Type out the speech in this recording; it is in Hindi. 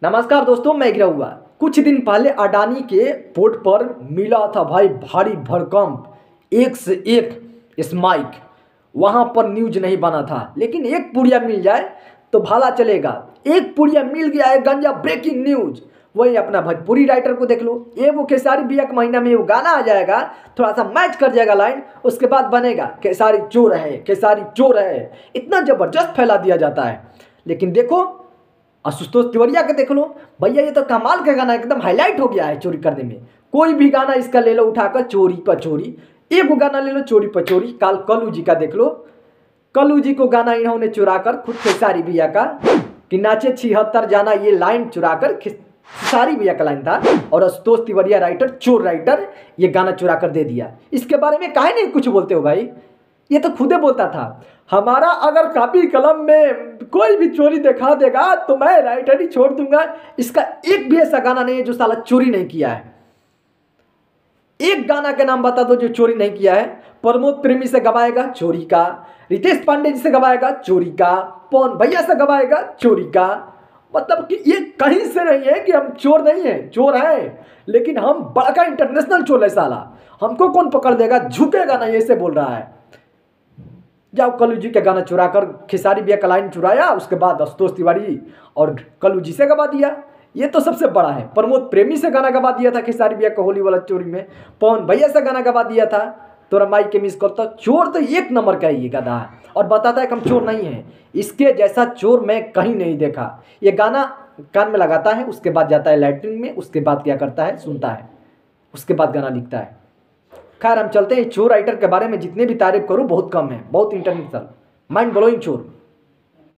नमस्कार दोस्तों, मैं गिरा हुआ। कुछ दिन पहले अडानी के पोर्ट पर मिला था भाई भारी भरकम एक से एक स्माइक। वहाँ पर न्यूज नहीं बना था, लेकिन एक पुड़िया मिल जाए तो भला चलेगा। एक पुड़िया मिल गया है, गंजा ब्रेकिंग न्यूज। वही अपना भोजपुरी राइटर को देख लो, ये वो खेसारी बिया के महीना में वो गाना आ जाएगा, थोड़ा सा मैच कर जाएगा लाइन, उसके बाद बनेगा खेसारी चोर है, खेसारी चोर है। इतना जबरदस्त फैला दिया जाता है। लेकिन देखो आशुतोष तिवारिया के देख लो भैया, ये तो कमाल का गाना एकदम हाईलाइट हो गया है चोरी करने में। कोई भी गाना इसका ले लो उठाकर, चोरी पर चोरी। एक गाना ले लो चोरी पर चोरी। कल्लू जी का देख लो, कल्लू जी को गाना इन्होंने चुरा कर खुद खेसारी भैया का कि नाचे 76 जाना, ये लाइन चुरा कर खेसारी भैया का लाइन था, और आशुतोष तिवारिया राइटर, चोर राइटर, ये गाना चुरा कर दे दिया। इसके बारे में काहे नहीं कुछ बोलते हो भाई? ये तो खुदे बोलता था, हमारा अगर कापी कलम में कोई भी चोरी दिखा देगा तो मैं राइटर ही छोड़ दूंगा। इसका एक भी ऐसा गाना नहीं है जो साला चोरी नहीं किया है। एक गाना के नाम बता दो जो चोरी नहीं किया है। प्रमोद प्रेमी से गवाएगा चोरी का, रितेश पांडे जी से गवाएगा चोरी का, पवन भैया से गवाएगा चोरी का। मतलब कि ये कहीं से नहीं है कि हम चोर नहीं है, चोर है, लेकिन हम बड़ा इंटरनेशनल चोर है साला। हमको कौन पकड़ देगा, झुकेगा नहीं, ऐसे बोल रहा है। जाओ कल्लू जी का गाना चुरा कर खेसारी भैया का लाइन चुराया, उसके बाद आशुतोष तिवारी और कल्लू जी से गवा दिया। ये तो सबसे बड़ा है। प्रमोद प्रेमी से गाना गवा दिया था खेसारी भैया का होली वाला चोरी में। पवन भैया से गाना गवा दिया था तोरा माई के मिस कॉल। तो चोर तो एक नंबर का ये गधा है, और बताता है कि हम चोर नहीं है। इसके जैसा चोर मैं कहीं नहीं देखा। ये गाना कान में लगाता है, उसके बाद जाता है लैट्रिन में, उसके बाद क्या करता है, सुनता है, उसके बाद गाना लिखता है। खैर हम चलते हैं। चोर राइटर के बारे में जितने भी तारीफ करूँ बहुत कम है, बहुत इंटरनेशनल माइंड ब्लोइंग चोर।